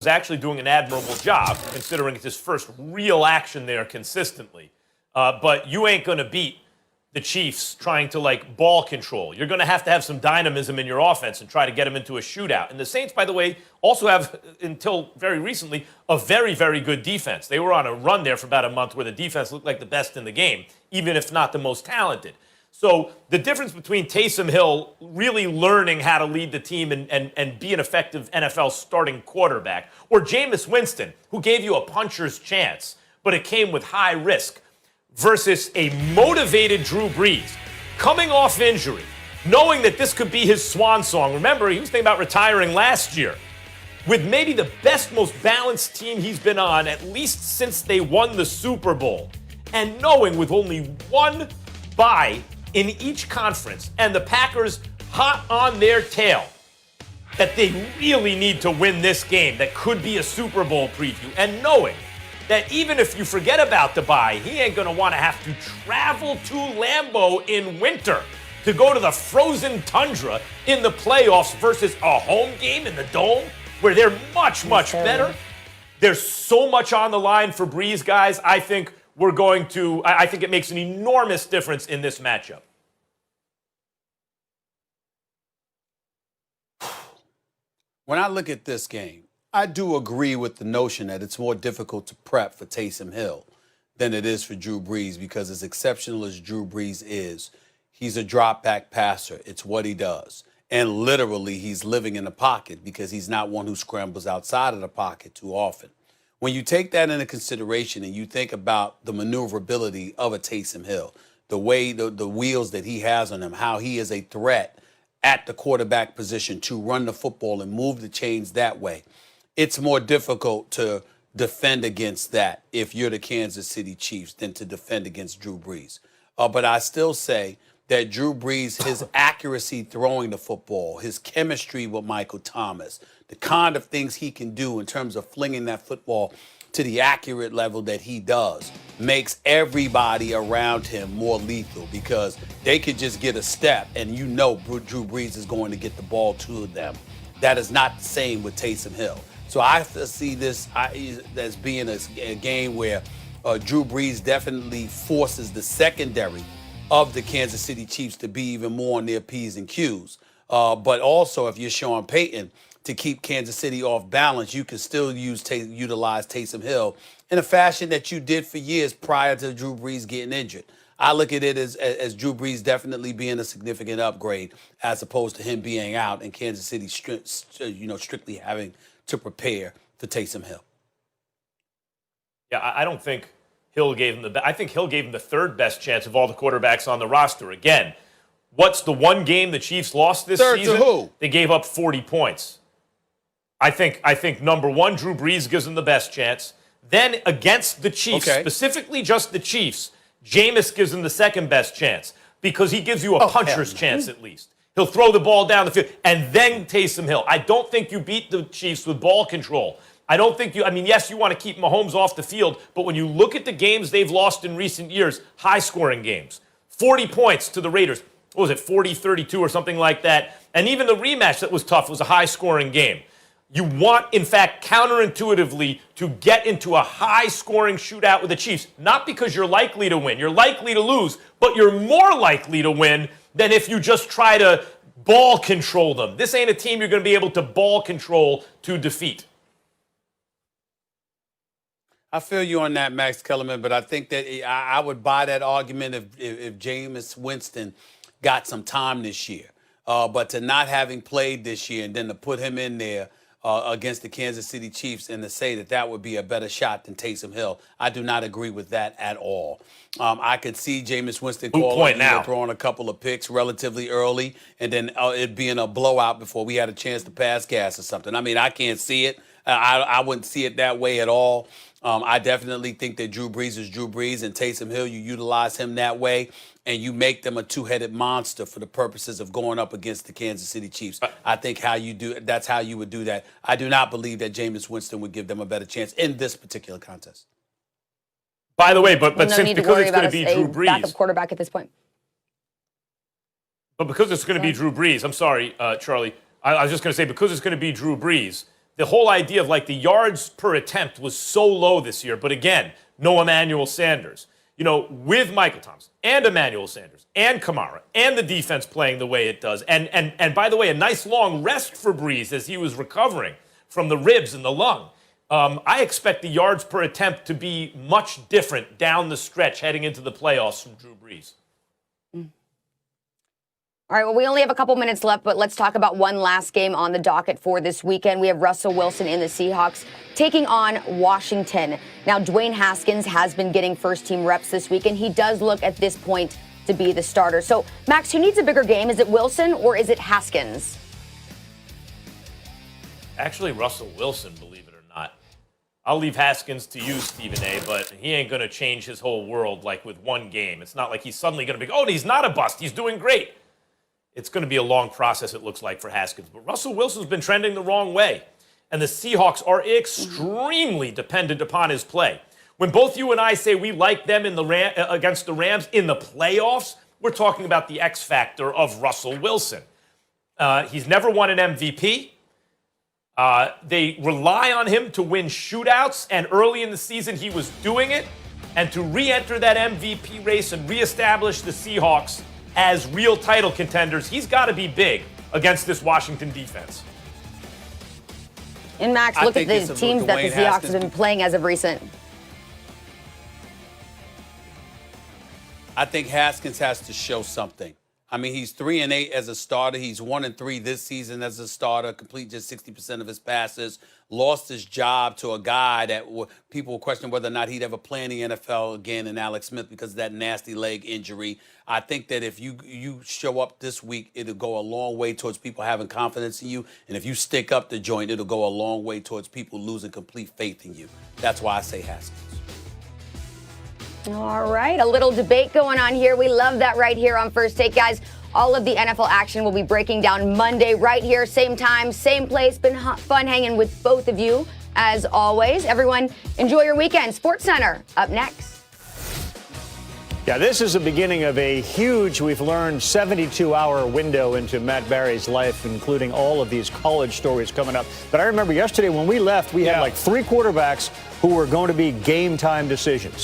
actually doing an admirable job, considering it's his first real action there consistently. But you ain't going to beat the Chiefs trying to, ball control. You're going to have some dynamism in your offense and try to get them into a shootout. And the Saints, by the way, also have, until very recently, a very, very good defense. They were on a run there for about a month where the defense looked like the best in the game, even if not the most talented. So the difference between Taysom Hill really learning how to lead the team and be an effective NFL starting quarterback, or Jameis Winston, who gave you a puncher's chance, but it came with high risk, versus a motivated Drew Brees, coming off injury, knowing that this could be his swan song. Remember, he was thinking about retiring last year, with maybe the best, most balanced team he's been on, at least since they won the Super Bowl, and knowing with only one bye in each conference, and the Packers hot on their tail, that they really need to win this game that could be a Super Bowl preview, and knowing that even if you forget about the bye, he ain't going to want to have to travel to Lambeau in winter to go to the frozen tundra in the playoffs versus a home game in the Dome where they're much, much better. There's so much on the line for Brees, guys. I think it makes an enormous difference in this matchup. When I look at this game, I do agree with the notion that it's more difficult to prep for Taysom Hill than it is for Drew Brees, because as exceptional as Drew Brees is, he's a drop-back passer. It's what he does. And literally, he's living in the pocket because he's not one who scrambles outside of the pocket too often. When you take that into consideration and you think about the maneuverability of a Taysom Hill, the way the wheels that he has on him, how he is a threat at the quarterback position to run the football and move the chains that way, it's more difficult to defend against that if you're the Kansas City Chiefs than to defend against Drew Brees. But I still say that Drew Brees, his accuracy throwing the football, his chemistry with Michael Thomas, the kind of things he can do in terms of flinging that football to the accurate level that he does, makes everybody around him more lethal, because they could just get a step and Drew Brees is going to get the ball to them. That is not the same with Taysom Hill. So I see this as being a game where Drew Brees definitely forces the secondary of the Kansas City Chiefs to be even more on their P's and Q's. But also, if you're Sean Payton, to keep Kansas City off balance, you can still utilize Taysom Hill in a fashion that you did for years prior to Drew Brees getting injured. I look at it as Drew Brees definitely being a significant upgrade as opposed to him being out and Kansas City strictly having to prepare for Taysom Hill. Yeah, I don't think Hill gave him I think Hill gave him the third best chance of all the quarterbacks on the roster. Again, what's the one game the Chiefs lost this season? To who? They gave up 40 points. I think number one, Drew Brees gives them the best chance. Then against the Chiefs, specifically just the Chiefs, Jameis gives them the second best chance because he gives you a puncher's chance at least. He'll throw the ball down the field, and then Taysom Hill. I don't think you beat the Chiefs with ball control. Yes, you want to keep Mahomes off the field, but when you look at the games they've lost in recent years, high-scoring games, 40 points to the Raiders. What was it, 40-32 or something like that? And even the rematch that was tough was a high-scoring game. You want, in fact, counterintuitively, to get into a high-scoring shootout with the Chiefs, not because you're likely to win. You're likely to lose, but you're more likely to win than if you just try to ball control them. This ain't a team you're going to be able to ball control to defeat. I feel you on that, Max Kellerman, but I think that I would buy that argument if Jameis Winston got some time this year. But to not having played this year and then to put him in there against the Kansas City Chiefs and to say that would be a better shot than Taysom Hill, I do not agree with that at all. I could see Jameis Winston throwing a couple of picks relatively early and then it being a blowout before we had a chance to pass gas or something. I mean, I can't see it. I wouldn't see it that way at all. I definitely think that Drew Brees is Drew Brees, and Taysom Hill, you utilize him that way, and you make them a two-headed monster for the purposes of going up against the Kansas City Chiefs. I think that's how you would do that. I do not believe that Jameis Winston would give them a better chance in this particular contest. By the way, because it's going to be Drew Brees, backup quarterback at this point. But because it's going to be Drew Brees, I'm sorry, Charlie. I was just going to say, because it's going to be Drew Brees, the whole idea of like the yards per attempt was so low this year. But again, no Emmanuel Sanders. You know, with Michael Thomas and Emmanuel Sanders and Kamara and the defense playing the way it does. And by the way, a nice long rest for Brees as he was recovering from the ribs and the lung. I expect the yards per attempt to be much different down the stretch heading into the playoffs from Drew Brees. All right, well, we only have a couple minutes left, but let's talk about one last game on the docket for this weekend. We have Russell Wilson in the Seahawks taking on Washington. Now, Dwayne Haskins has been getting first-team reps this week, and he does look at this point to be the starter. So, Max, who needs a bigger game? Is it Wilson or is it Haskins? Actually, Russell Wilson, believe it or not. I'll leave Haskins to you, Stephen A., but he ain't going to change his whole world like with one game. It's not like he's suddenly going to be, oh, he's not a bust. He's doing great. It's going to be a long process, it looks like, for Haskins. But Russell Wilson's been trending the wrong way. And the Seahawks are extremely dependent upon his play. When both you and I say we like them in the against the Rams in the playoffs, we're talking about the X factor of Russell Wilson. He's never won an MVP. They rely on him to win shootouts, and early in the season he was doing it. And to re-enter that MVP race and reestablish the Seahawks as real title contenders, he's got to be big against this Washington defense. And Max, look at the teams that the Seahawks have been playing as of recent. I think Haskins has to show something. I mean, he's 3-8 as a starter. He's 1-3 this season as a starter. Complete just 60% of his passes. Lost his job to a guy that people were questioning whether or not he'd ever play in the NFL again, in a.smith, because of that nasty leg injury. I think that if you show up this week, it'll go a long way towards people having confidence in you. And if you stick up the joint, it'll go a long way towards people losing complete faith in you. That's why I say Haskins. All right, a little debate going on here. We love that right here on First Take, guys. All of the NFL action will be breaking down Monday right here, same time, same place. Been fun hanging with both of you, as always. Everyone, enjoy your weekend. SportsCenter up next. Yeah, this is the beginning of a huge, we've learned, 72-hour window into Matt Barry's life, including all of these college stories coming up. But I remember yesterday when we left, we had like 3 quarterbacks who were going to be game time decisions.